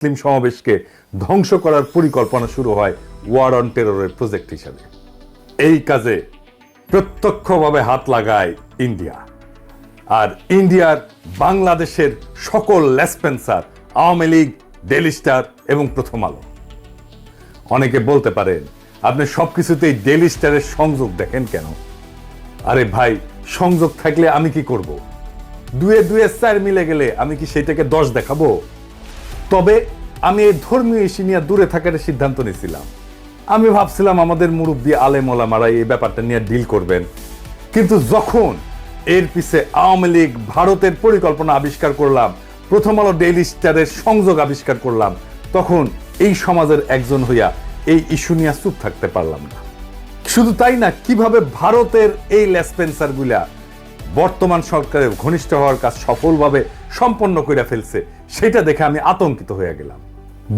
মুসলিম সমাবেশকে ধ্বংস করার পরিকল্পনা শুরু হয় ওয়ার অন টেররের প্রজেক্ট হিসেবে। এই কাজে প্রত্যক্ষভাবে হাত লাগায় ইন্ডিয়া, আর ইন্ডিয়ার বাংলাদেশের সকল লেসপেন্সার আওয়ামী লীগ, ডেইলি স্টার এবং প্রথম আলো। অনেকে বলতে পারেন আপনি সবকিছুতেই ডেইলি স্টারের সংযোগ দেখেন কেন? আরে ভাই, সংযোগ থাকলে আমি কি করব? দুয়ে দুয়ে 4 মিলে গেলে আমি কি সেটাকে 10 দেখাবো? তবে আমি এই ধর্মীয় ইস্যু নিয়ে দূরে থাকার সিদ্ধান্ত নিয়েছিলাম। আমি ভাবছিলাম আমাদের মুরব্বী আলেম ওলামারা এই ব্যাপারটা নিয়ে ডিল করবেন, কিন্তু যখন এর পিছে আওয়ামী লীগ, ভারতের পরিকল্পনা আবিষ্কার করলাম, প্রথম আলো, ডেইলি স্টারের সংযোগ আবিষ্কার করলাম, তখন এই সমাজের একজন হইয়া এই ইস্যু নিয়ে চুপ থাকতে পারলাম না। শুধু তাই না, কিভাবে ভারতের এই লেসপেন্সার গুলা বর্তমান সরকারের ঘনিষ্ঠ হওয়ার কাজ সফলভাবে সম্পন্ন করে ফেলছে, সেটা দেখে আমি আতঙ্কিত হয়ে গেলাম।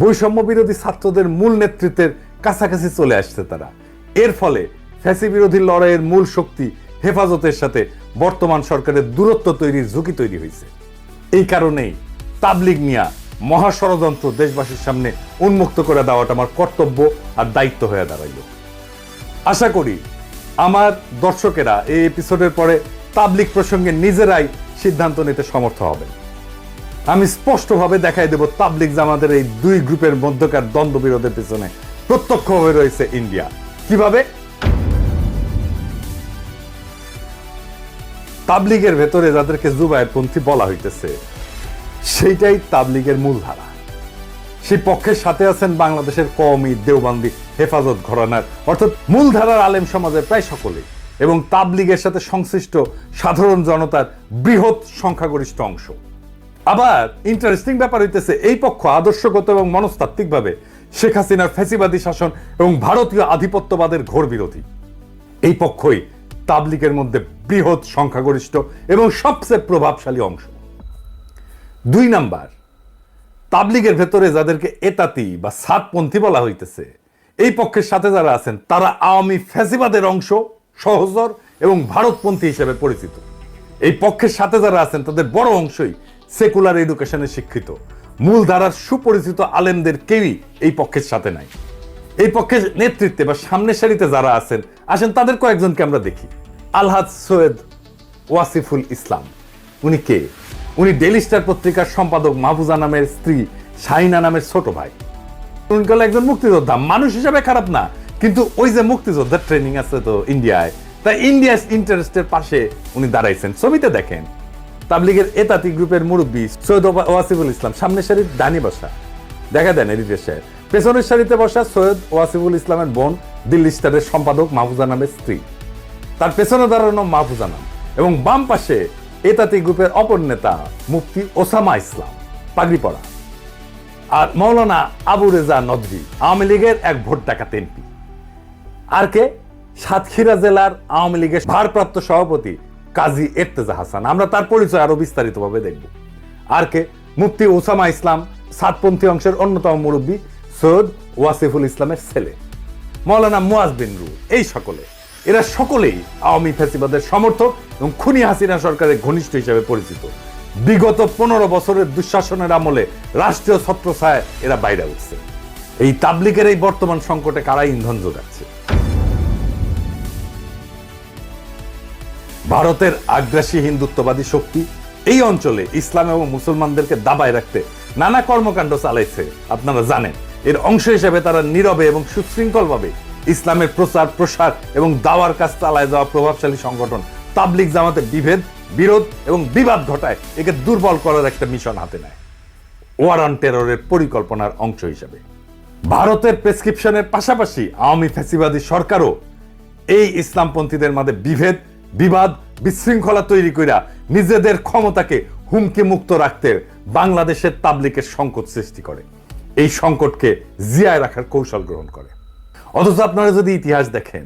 বৈষম্য বিরোধী ছাত্রদের মূল নেতৃত্বের কাছাকাছি চলে আসছে তারা। এর ফলে ফ্যাসি বিরোধী লড়াইয়ের মূল শক্তি হেফাজতের সাথে বর্তমান সরকারের দূরত্ব তৈরির ঝুঁকি তৈরি হয়েছে। এই কারণেই তাবলিগ নিয়া মহা ষড়যন্ত্র দেশবাসীর সামনে উন্মুক্ত করে দেওয়াটা আমার কর্তব্য আর দায়িত্ব হয়ে দাঁড়াইল। আশা করি আমার দর্শকেরা এই এপিসোডের পরে তাবলিগ প্রসঙ্গে নিজেরাই সিদ্ধান্ত নিতে সমর্থ হবেন। আমি স্পষ্টভাবে দেখাই দেব তাবলিগ জামাতের এই দুই গ্রুপের মধ্যকার দ্বন্দ্ব বিরোধের পিছনে প্রত্যক্ষভাবে রয়েছে ইন্ডিয়া। কিভাবে? তাবলিগের ভেতরে যাদেরকে জুবায়েরপন্থী বলা হইতেছে, সেইটাই তাবলিগের মূলধারা। সেই পক্ষের সাথে আছেন বাংলাদেশের কওমি, দেওবন্দি, হেফাজত ঘরানার অর্থাৎ মূলধারার আলেম সমাজের প্রায় সকলেই, এবং তাবলিগের সাথে সংশ্লিষ্ট সাধারণ জনতার বৃহৎ সংখ্যাগরিষ্ঠ অংশ। আবার ইন্টারেস্টিং ব্যাপার হইতেছে, এই পক্ষ আদর্শগত এবং মনস্তাত্ত্বিকভাবে শেখ হাসিনার ফ্যাসিবাদী শাসন এবং ভারতীয় আধিপত্যবাদের ঘোর বিরোধী। এই পক্ষই তাবলিগের মধ্যে বৃহৎ সংখ্যাগরিষ্ঠ এবং সবচেয়ে প্রভাবশালী অংশ। 2 নাম্বার, তাবলিগের ভেতরে যাদেরকে এতাতি বা সাতপন্থী বলা হইতেছে, এই পক্ষের সাথে যারা আছেন তারা আওয়ামী ফ্যাসিবাদের অংশ, সহচর এবং ভারতপন্থী হিসেবে পরিচিত। এই পক্ষের সাথে যারা আছেন তাদের বড় অংশই সেকুলার এডুকেশনে শিক্ষিত। মূলধারার সুপরিচিত আলেমদের কেউই এই পক্ষের সাথে নাই। এই পক্ষের নেতৃত্বে বা সামনের সারিতে যারা আছেন, আসেন তাদের কয়েকজনকে আমরা দেখি। আলহাজ সৈয়দ ওয়াসিফুল ইসলাম, উনি কে? উনি ডেইলি স্টার পত্রিকার সম্পাদক মাহফুজা নামের স্ত্রী শাহিনা নামের ছোট ভাই। উনি হলো একজন মুক্তিযোদ্ধা। মানুষ হিসাবে খারাপ না, কিন্তু ওই যে মুক্তিযোদ্ধার ট্রেনিং আছে তো ইন্ডিয়ায়, তাই ইন্ডিয়াস ইন্টারেস্টের পাশে উনি দাঁড়াইছেন। ছবিতে দেখেন তাবলিগের এতাতি গ্রুপের মুরব্বী সৈয়দ ওয়াসিফুল ইসলাম সামনের সারির ডানি বসা, দেখা দেন এডিটর সাহেব। পেছনের সারিতে বসা সৈয়দ ওয়াসিফুল ইসলামের বোন, দিল্লি স্টারের সম্পাদক মাহফুজা নামের স্ত্রী, তার পেছনে দাঁড়ানো মাহফুজা নাম, এবং বাম পাশে এতাতি গ্রুপের অপর নেতা মুফতি ওসামা ইসলাম, পাগড়ি পরা, আর মৌলানা আবু রেজা নদভী, আওয়ামী লীগের এক ভোট ডাকাত এমপি। আর কে? সাতক্ষীরা জেলার আওয়ামী লীগের ভারপ্রাপ্ত সভাপতি কাজী এর্তেজা হাসান। আমরা তার পরিচয় আরো বিস্তারিতভাবে দেখব। আর কে? মুফতি ওসামা ইসলাম, সাতপন্থী অংশের অন্যতম মুরব্বী সৈয়দ ওয়াসিফুল ইসলামের ছেলে, মৌলানা মুয়াজ বিন রুহ। এই সকলে, এরা সকলেই আওয়ামী ফ্যাসিবাদের সমর্থক এবং খুনি হাসিনা সরকারের ঘনিষ্ঠ হিসেবে পরিচিত। বিগত 15 বছরের দুঃশাসনের আমলে রাষ্ট্রীয় ছত্রছায়ায় এরা বাইরে উঠছে। এই তাবলিগের এই বর্তমান সংকটে কারা ইন্ধন যোগাচ্ছে? ভারতের আগ্রাসী হিন্দুত্ববাদী শক্তি এই অঞ্চলে ইসলাম এবং মুসলমানদেরকে দাবায় রাখতে নানা কর্মকাণ্ড চালাইছে, আপনারা জানেন। এর অংশ হিসেবে তারা নীরবে এবং সুশৃঙ্খলভাবে ইসলামের প্রচার, প্রসার এবং দাওয়ার কাজ চালায় যাওয়া প্রভাবশালী সংগঠন তাবলিগ জামাতের বিভেদ, বিরোধ এবং বিবাদ ঘটায় একে দুর্বল করার একটা মিশন হাতে নেয় ওয়ার অন টেররের পরিকল্পনার অংশ হিসেবে। ভারতের প্রেসক্রিপশনের পাশাপাশি আওয়ামী ফ্যাসিবাদী সরকারও এই ইসলামপন্থীদের মাঝে বিভেদ, বিবাদ, বিশৃঙ্খলা তৈরি কইরা নিজেদের ক্ষমতাকে হুমকি মুক্ত রাখতে বাংলাদেশের তাবলিগের সংকট সৃষ্টি করে, এই সংকটকে জিয়ায় রাখার কৌশল গ্রহণ করে। অথচ আপনারা যদি ইতিহাস দেখেন,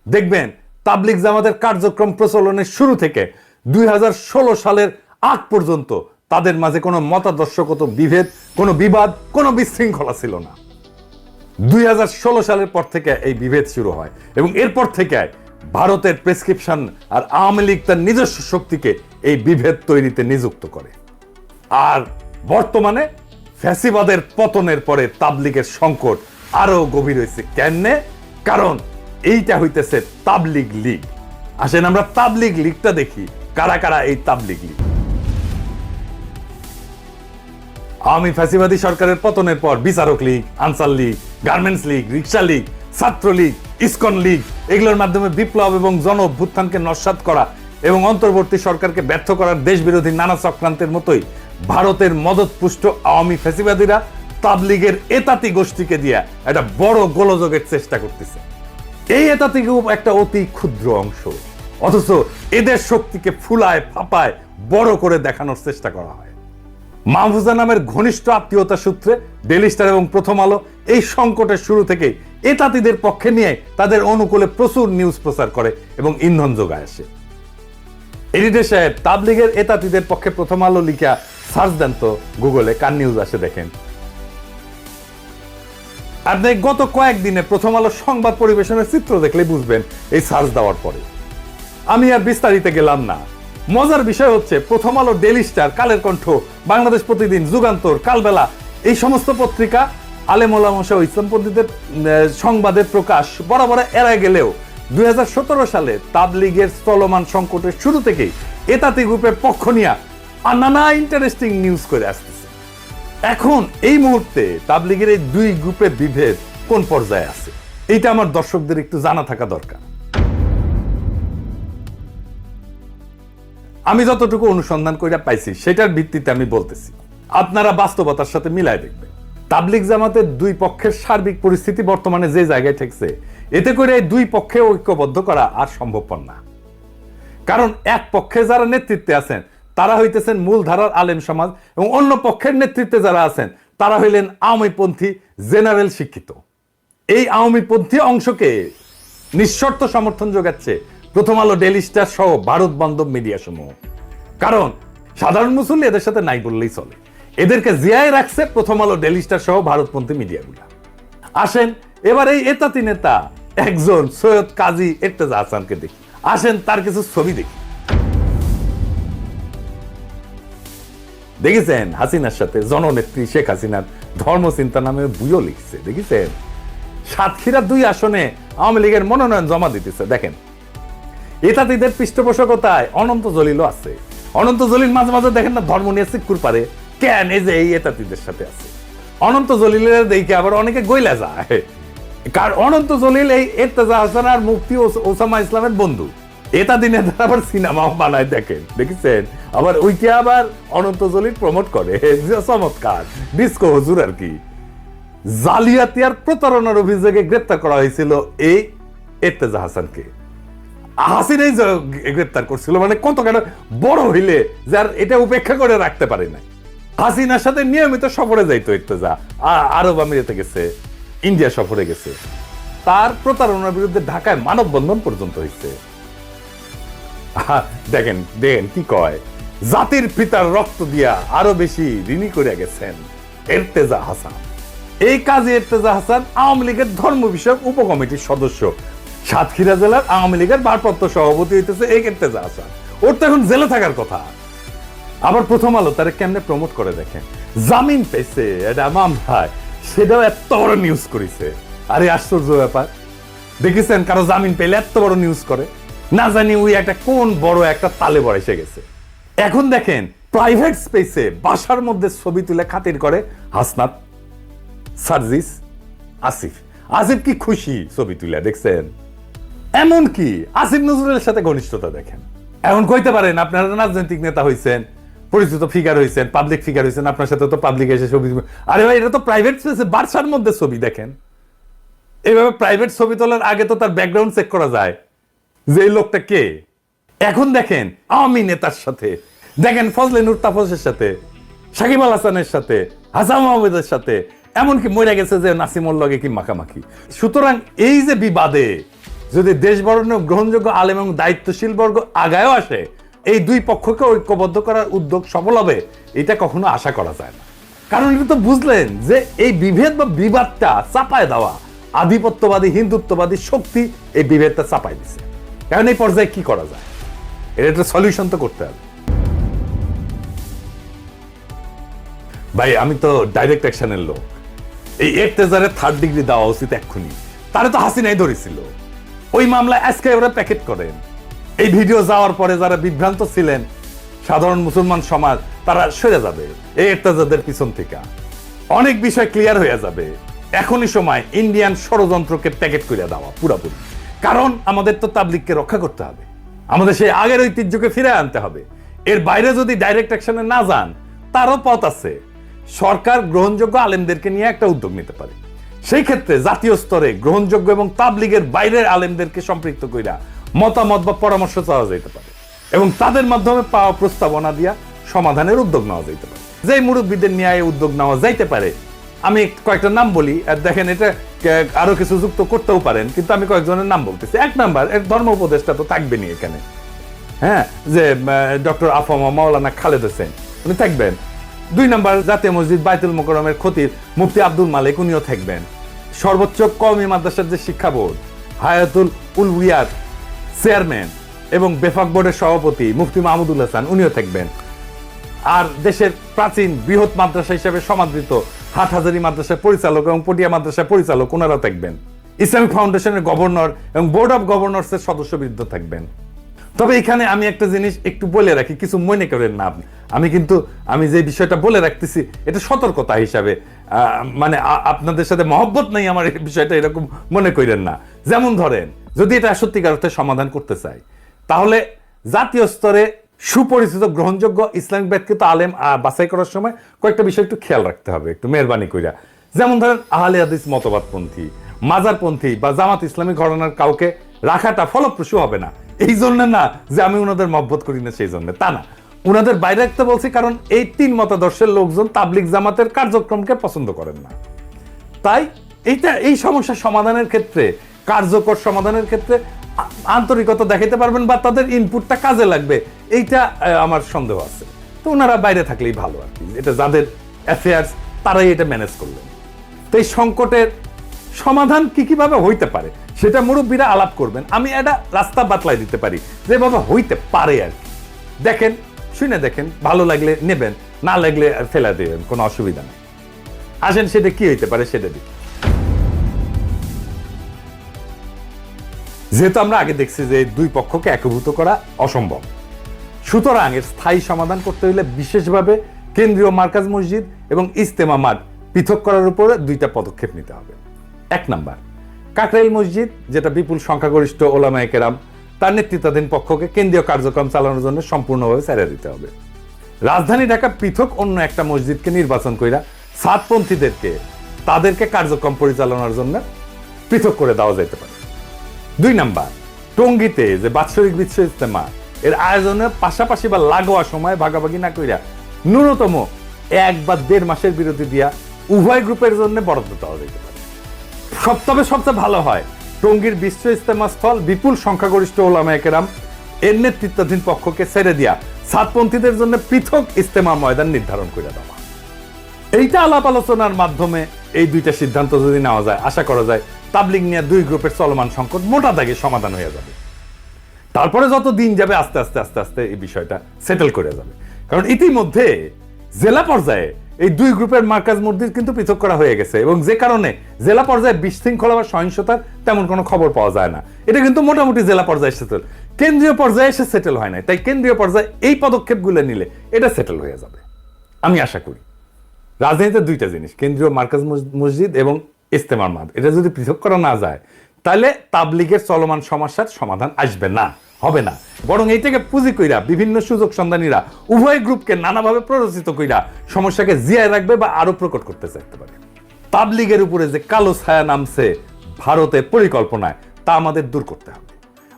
দেখবেন তাবলিগ জামাতের কার্যক্রম প্রচলনের শুরু থেকে 2016 সালের আগ পর্যন্ত তাদের মাঝে কোনো মতাদর্শগত বিভেদ, কোনো বিবাদ, কোনো বিশৃঙ্খলা ছিল না। 2016 সালের পর থেকে এই বিভেদ শুরু হয় এবং এরপর থেকে ভারতের প্রেসক্রিপশন আর আওয়ামী লীগ তার নিজস্ব শক্তিকে এই বিভেদ তৈরিতে নিযুক্ত করে। আর বর্তমানে ফ্যাসিবাদের পতনের পরে তাবলিগের সংকট আরো গভীর হয়েছে। কেননে? কারণ এইটা হইতেছে তাবলিগ লীগ। আসেন আমরা তাবলিগ লীগটা দেখি, কারা কারা এই তাবলিগ লীগ। আওয়ামী ফ্যাসিবাদী সরকারের পতনের পর বিচারক লীগ, আনসার লীগ, গার্মেন্টস লীগ, রিক্সা লীগ, ছাত্র লীগ, ইসকন লীগ, এগুলোর মাধ্যমে বিপ্লব এবং জন অভ্যুত্থানকে নস্যাৎ করা এবং অন্তর্বর্তী সরকারকে ব্যর্থ করার দেশবিরোধী নানা চক্রান্তের মতোই ভারতের মদতপুষ্ট আওয়ামী ফ্যাসিবাদীরা তাবলিগের এতাতি গোষ্ঠীকে দিয়া একটা বড় গোলযোগের চেষ্টা করতেছে। এই এতাতি গ্রুপ একটা অতি ক্ষুদ্র অংশ, অথচ এদের শক্তিকে ফুলায় ফাপায় বড় করে দেখানোর চেষ্টা করা হয়। মাহফুজা নামের ঘনিষ্ঠ আত্মীয়তা সূত্রে ডেইলি স্টার এবং প্রথম আলো এই সংকটের শুরু থেকে এতাতিদের পক্ষে নিয়ে তাদের অনুকূলে প্রচুর নিউজ প্রচার করে এবং ইন্ধন যোগায় আসে। এডিটর সাহেব, তাবলিগের এতাতিদের পক্ষে প্রথম আলো লিখা সার্চ দেন তো গুগলে, কার নিউজ আসে দেখেন। আপনি গত কয়েকদিনে প্রথম আলো সংবাদ পরিবেশনের চিত্র দেখলে বুঝবেন এই সার্চ দেওয়ার পরে। আমি আর বিস্তারিত গেলাম না। মজার বিষয় হচ্ছে প্রথম আলো, ডেইলি স্টার, কালের কণ্ঠ, বাংলাদেশ প্রতিদিন, যুগান্তর, কালবেলা এই সমস্ত পত্রিকা আলেম ওলামা ও ইসলামপন্থীদের সংবাদের প্রকাশ বরাবর এড়ায় গেলেও 2017 সালে তাবলিগের চলমান সংকটের শুরু থেকেই এতাতি গ্রুপের পক্ষ নিয়ে নানা ইন্টারেস্টিং নিউজ করে আসতেছে। এখন এই মুহূর্তে তাবলিগের এই দুই গ্রুপের বিভেদ কোন পর্যায়ে আছে, এইটা আমার দর্শকদের একটু জানা থাকা দরকার। আমি যতটুকু অনুসন্ধান করে পাইছি সেটার ভিত্তিতে আমি বলতেছি, আপনারা বাস্তবতার সাথে মিলায় দেখবেন। তাবলিগ জামাতের দুই পক্ষের সার্বিক পরিস্থিতি বর্তমানে যে জায়গায় ঠেকছে, এতে করে এই দুই পক্ষে ঐক্যবদ্ধ করা আর সম্ভবপর না। কারণ এক পক্ষে যারা নেতৃত্বে আছেন তারা হইতেছেন মূলধারার আলেম সমাজ, এবং অন্য পক্ষের নেতৃত্বে যারা আছেন তারা হইলেন আওয়ামীপন্থী জেনারেল শিক্ষিত। এই আওয়ামীপন্থী অংশকে নিঃশর্ত সমর্থন যোগাচ্ছে প্রথম আলো, ডেইলি স্টার সহ ভারত বান্ধব মিডিয়া সমূহ। কারণ সাধারণ মুসল্লি এদের সাথে নাই বললেই চলে, এদেরকে জিয়ায় রাখছে প্রথম আলো, ডেইলি স্টার সহ ভারতপন্থী মিডিয়াগুলা। আসেন এবার এই এতাতি নেতা একজন সৈয়দ কাজী ইরতেজা হাসানকে দেখি। আসেন তার কিছু ছবি দেখি। দেখেছেন হাসিনার সাথে জননেত্রী শেখ হাসিনার ধর্মচিন্তা নামে বইও লিখছে, দেখেছেন? সাতক্ষীরা 2 আসনে আওয়ামী লীগের মনোনয়ন জমা দিতেছে। দেখেন এতাতিদের পৃষ্ঠপোষকতায় অনন্ত জলিলও আছে। অনন্ত জলিল মাঝে মাঝে দেখেন না ধর্ম নিয়ে সিক্কুর পারে, কেন? এই যে এই এতাতিদের সাথে আছে। অনন্ত জলিলের দেখে আবার অনেকে গইলা যায়, কারণ অনন্ত জলিল এই ইরতেজা হাসান আর মুফতি ওসামা ইসলামের বন্ধু। এতাতি নেতারা আবার সিনেমাও বানায়, দেখেন, দেখেছেন? আবার ওইকে আবার অনন্ত জলিল প্রমোট করে, চমৎকার ডিস্কো হুজুর আর কি। জালিয়াতি আর প্রতারণার অভিযোগে গ্রেপ্তার করা হয়েছিল এই ইরতেজা হাসানকে। হাসিনাই গ্রেপ্তার করছিল, মানে কত কেন বড় হইলে যার এটা উপেক্ষা করে রাখতে পারে না। হাসিনার সাথে নিয়মিত সফরে যাইতো ইরতেজা, আরব আমিরাতে গেছে, ইন্ডিয়া সফরে গেছে। তার প্রতারণার বিরুদ্ধে ঢাকায় মানববন্ধন পর্যন্ত হয়েছে। দেখেন দেখেন কি কয়, জাতির পিতার রক্ত দিয়া আরো বেশি ঋণী করে গেছেন ইরতেজা হাসান। এই কাজী ইরতেজা হাসান আওয়ামী লীগের ধর্ম বিষয়ক উপকমিটির সদস্য, সাতক্ষীরা জেলার আওয়ামী লীগের ভারপ্রাপ্ত সভাপতি হইতেছে এই ইরতেজা হাসান। ওর তো এখন জেলে থাকার কথা। আবার প্রথম আলো তারা কেমনে প্রমোট করে দেখেন, জামিন পেয়েছে এটা মামলায়, সেটাও এত বড় নিউজ করেছে। আরে আশ্চর্য ব্যাপার, দেখেছেন কারো জামিন পেলে এত বড় নিউজ করে? না জানি ওই একটা কোন বড় একটা তালে বড় এসে গেছে। এখন দেখেন প্রাইভেট স্পেসে বাসার মধ্যে ছবি তুলে খাতির করে হাসনাত, সার্জিস, আসিফ। আসিফ কি খুশি ছবি তুলে, দেখছেন? এমন কি আসিফ নজরুলের সাথে ঘনিষ্ঠতা দেখেন। এখন কইতে পারেন আপনারা রাজনৈতিক নেতা হইছেন, পরিচিত ফিগার হইছেন, পাবলিক ফিগার হইছেন, আপনার সাথে তো পাবলিক এসে ছবি। আরে ভাই, এটা তো প্রাইভেট স্পেসে বাসার মধ্যে ছবি, দেখেন। এইভাবে প্রাইভেট ছবি তোলার আগে তো তার ব্যাকগ্রাউন্ড চেক করা যায় যে এই লোকটা কে। এখন দেখেন আওয়ামী নেতার সাথে, দেখেন ফজলে নূর তাপসের সাথে, সাকিব আল হাসানের সাথে, হাসান মাহমুদের সাথে, এমনকি মরে গেছে যে নাসিমুল লগে কি মাখামাখি। সুতরাং এই যে বিবাদে যদি দেশ বরণ্য গ্রহণযোগ্য আলেম এবং দায়িত্বশীল বর্গ আগায়ও আসে, এই দুই পক্ষকে ঐক্যবদ্ধ করার উদ্যোগ সফল হবে এটা কখনো আশা করা যায় না। কারণ এটা তো বুঝলেন যে এই বিভেদ বা বিবাদটা চাপায় দেওয়া আধিপত্যবাদী হিন্দুত্ববাদী শক্তি এই বিভেদটা চাপাই দিছে। এখন এই পর্যায়ে কি করা যায়, এর একটা সলিউশন তো করতে হবে। ভাই আমি তো ডাইরেক্ট অ্যাকশনের লোক। এই এর্তেজারে 3rd ডিগ্রি দেওয়া উচিত এক্ষুনি। তারে তো হাসিনাই ধরেছিল, ওই মামলায় আজকে ওরা প্যাকেট করেন। এই ভিডিও যাওয়ার পরে যারা বিভ্রান্ত ছিলেন সাধারণ মুসলমান সমাজ, তারা সরে যাবে এই এর্তেজাদের পিছন থেকে, অনেক বিষয় ক্লিয়ার হয়ে যাবে। এখনই সময় ইন্ডিয়ান ষড়যন্ত্রকে প্যাকেট করে দেওয়া পুরাপুরি। কারণ আমাদের তো তাবলিগকে রক্ষা করতে হবে, আমাদের সেই আগের ঐতিহ্যকে ফিরে আনতে হবে। এর বাইরে যদি ডাইরেক্ট অ্যাকশনে না যান, তারও পথ আছে। সরকার গ্রহণযোগ্য আলেমদেরকে নিয়ে একটা উদ্যোগ নিতে পারে। সেই ক্ষেত্রে জাতীয় স্তরে গ্রহণযোগ্য এবং তাবলিগের বাইরের আলেমদেরকে সম্পৃক্ত কইরা মতামত বা পরামর্শ চাওয়া যেতে পারে এবং তাদের মাধ্যমে পাওয়া প্রস্তাবনা দিয়া সমাধানের উদ্যোগ নেওয়া যেতে পারে। যে মুরব্বীদের নিয়ে উদ্যোগ নেওয়া যাইতে পারে, আমি কয়েকটা নাম বলি, আর দেখেন এটা আরো কিছু যুক্ত করতেও পারেন, কিন্তু আমি কয়েকজনের নাম বলতেছি। 1 নাম্বার, এর ধর্ম উপদেষ্টা তো থাকবেনই এখানে, হ্যাঁ, যে ডক্টর আফামা মাওলানা খালেদ হোসেন, উনি থাকবেন। 2 নাম্বার, জাতীয় মসজিদ বাইতুল মোকাররমের খতিব মুফতি আব্দুল মালিক, উনিও থাকবেন। সর্বোচ্চ কওমি মাদ্রাসার যে শিক্ষা বোর্ড, হায়াতুল উলউইয়ার চেয়ারম্যান এবং বেফাক বোর্ডের সভাপতি মুফতি মাহমুদুল হাসান, উনিও থাকবেন। আর দেশের প্রাচীন বৃহৎ মাদ্রাসা হিসেবে সমাদৃত হাটহাজারী মাদ্রাসার পরিচালক এবং পটিয়া মাদ্রাসার পরিচালক, ওনারা থাকবেন। ইসলামিক ফাউন্ডেশনের গভর্নর এবং বোর্ড অফ গভর্নরসের সদস্যবৃন্দ থাকবেন। তবে এখানে আমি একটা জিনিস একটু বলে রাখি, কিছু মনে করেন না। আমি যে বিষয়টা বলে রাখতেছি এটা সতর্কতা হিসাবে, মানে আপনাদের সাথে মহব্বত নাই আমার এই বিষয়টা এরকম মনে করেন না। যেমন ধরেন, যদি এটা সত্যিকার অর্থে সমাধান করতে চাই, তাহলে জাতীয় স্তরে সুপরিচিত গ্রহণযোগ্য ইসলামিক ব্যাখ্যিত আলেম বাছাই করার সময় কয়েকটা বিষয় একটু খেয়াল রাখতে হবে, একটু মেহরবানি কইরা। যেমন ধরেন, আহলে হাদিস মতবাদপন্থী, মাজারপন্থী বা জামাত ইসলামী ঘরানার কাউকে রাখাটা ফলপ্রসূ হবে না। এই জন্য না যে আমি ওনাদের মহব্বত করি না, সেই জন্য তা না, ওনাদের বাইরে রাখতে বলছি কারণ এই 3 মতাদর্শের লোকজন তাবলিগ জামাতের কার্যক্রমকে পছন্দ করেন না। তাই এই সমস্যা সমাধানের ক্ষেত্রে, কার্যকর সমাধানের ক্ষেত্রে আন্তরিকতা দেখাতে পারবেন বা তাদের ইনপুটটা কাজে লাগবে, এইটা আমার সন্দেহ আছে। তো ওনারা বাইরে থাকলেই ভালো আর কি, এটা যাদের অ্যাফেয়ার্স তারাই এটা ম্যানেজ করলেন। তো এই সংকটের সমাধান কিভাবে হইতে পারে সেটা মুরব্বীরা আলাপ করবেন। আমি এটা রাস্তা বাতলাই দিতে পারি যেভাবে হইতে পারে আর কি। দেখেন, শুনে দেখেন, ভালো লাগলে নেবেন, না লাগলে ফেলা দেবেন, কোনো অসুবিধা নেই। আসেন সেটা কি হইতে পারে সেটা দিই। যেহেতু আমরা আগে দেখছি যে 2 পক্ষকে একীভূত করা অসম্ভব, সুতরাং এর স্থায়ী সমাধান করতে হলে বিশেষভাবে কেন্দ্রীয় মার্কাজ মসজিদ এবং ইজতেমা মাঠ পৃথক করার উপরে 2টা পদক্ষেপ নিতে হবে। 1 নাম্বার, কাকরাইল মসজিদ, যেটা বিপুল সংখ্যাগরিষ্ঠ ওলামায়ে কেরাম, তার নেতৃত্বাধীন পক্ষকে কেন্দ্রীয় কার্যক্রম চালানোর জন্য সম্পূর্ণভাবে ছেড়ে দিতে হবে। রাজধানী ঢাকা পৃথক অন্য একটা মসজিদকে নির্বাচন কইরা সাতপন্থীদেরকে তাদেরকে কার্যক্রম পরিচালনার জন্য পৃথক করে দেওয়া যেতে পারে। 2 নাম্বার, টঙ্গীতে যে বাৎসরিক বিশ্ব ইজতেমা, এর আয়োজনের পাশাপাশি বা লাগোয়া সময় ভাগাভাগি না কইরা ন্যূনতম 1 বা 1.5 মাসের বিরতি দিয়া উভয় গ্রুপের জন্য বরাদ্দ দেওয়া যেতে পারে। তবে সবচেয়ে ভালো হয় টঙ্গীর বিশ্ব ইজতেমা স্থল বিপুল সংখ্যাগরিষ্ঠ ওলামায়ে কেরাম এর নেতৃত্বাধীন পক্ষকে ছেড়ে দিয়া সাতপন্থীদের জন্য পৃথক ইজতেমা ময়দান নির্ধারণ করে দেওয়া। এইটা আলাপ আলোচনার মাধ্যমে এই 2টা সিদ্ধান্ত যদি নেওয়া যায়, আশা করা যায় তাবলিগ নিয়ে 2 গ্রুপের চলমান সংকট মোটা দাগে সমাধান হয়ে যাবে। তারপরে যত দিন যাবে আস্তে আস্তে আস্তে আস্তে এই বিষয়টা সেটেল করে যাবে। কারণ ইতিমধ্যে জেলা পর্যায়ে এই 2 গ্রুপের মার্কাজ মসজিদ কিন্তু পৃথক করা হয়ে গেছে এবং যে কারণে জেলা পর্যায়ে বিশৃঙ্খলা বা সহিংসতার তেমন কোনো খবর পাওয়া যায় না। এটা কিন্তু মোটামুটি জেলা পর্যায়ে সেটেল, কেন্দ্রীয় পর্যায়ে এসে সেটেল হয় না। তাই কেন্দ্রীয় পর্যায়ে এই পদক্ষেপগুলো নিলে এটা সেটেল হয়ে যাবে আমি আশা করি। রাজনীতিতে 2টা জিনিস, কেন্দ্রীয় মার্কাজ মসজিদ এবং ইজতেমার মাঠ, এটা যদি পৃথক করা না যায় তাহলে তাবলিগের চলমান সমস্যার সমাধান আসবে না, হবে না। বরং এইটাকে পুঁজি কইরা বিভিন্ন সুযোগ সন্ধানীরা উভয় গ্রুপকে নানাভাবে প্ররোচিত কইরা সমস্যাকে জিয়ায় রাখবে বা আরো প্রকট করতে চাইতে পারে। তাবলিগের উপরে যে কালো ছায়া নামছে ভারতের পরিকল্পনায়, তা আমাদের দূর করতে হবে।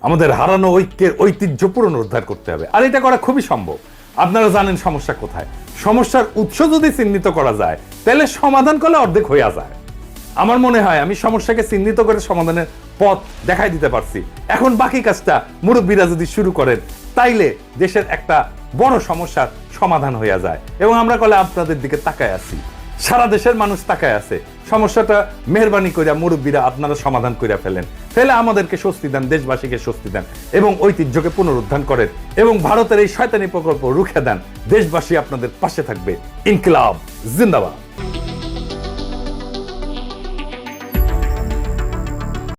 আমাদের হারানো ঐক্যের ঐতিহ্য পুনরুদ্ধার করতে হবে, আর এটা করা খুবই সম্ভব। আপনারা জানেন সমস্যা কোথায়। সমস্যার উৎস যদি চিহ্নিত করা যায় তাহলে সমাধান করলে অর্ধেক হইয়া যায়। আমার মনে হয় আমি সমস্যাকে চিহ্নিত করে সমাধানের পথ দেখাই দিতে পারছি। এখন বাকি কাজটা মুরব্বীরা যদি শুরু করেন তাইলে দেশের একটা বড় সমস্যার সমাধান হইয়া যায় এবং আমরা কলে আপনাদের দিকে তাকায় আছি। সারা দেশের মানুষ তাকায় আছে। সমস্যাটা মেহরবানি কইরা মুরব্বীরা আপনারা সমাধান কইরা ফেলে আমাদেরকে স্বস্তি দেন, দেশবাসীকে স্বস্তি দেন এবং ঐতিহ্যকে পুনরুদ্ধার করেন এবং ভারতের এই শয়তানি প্রকল্প রুখে দেন। দেশবাসী আপনাদের পাশে থাকবে। ইনকিলাব জিন্দাবাদ।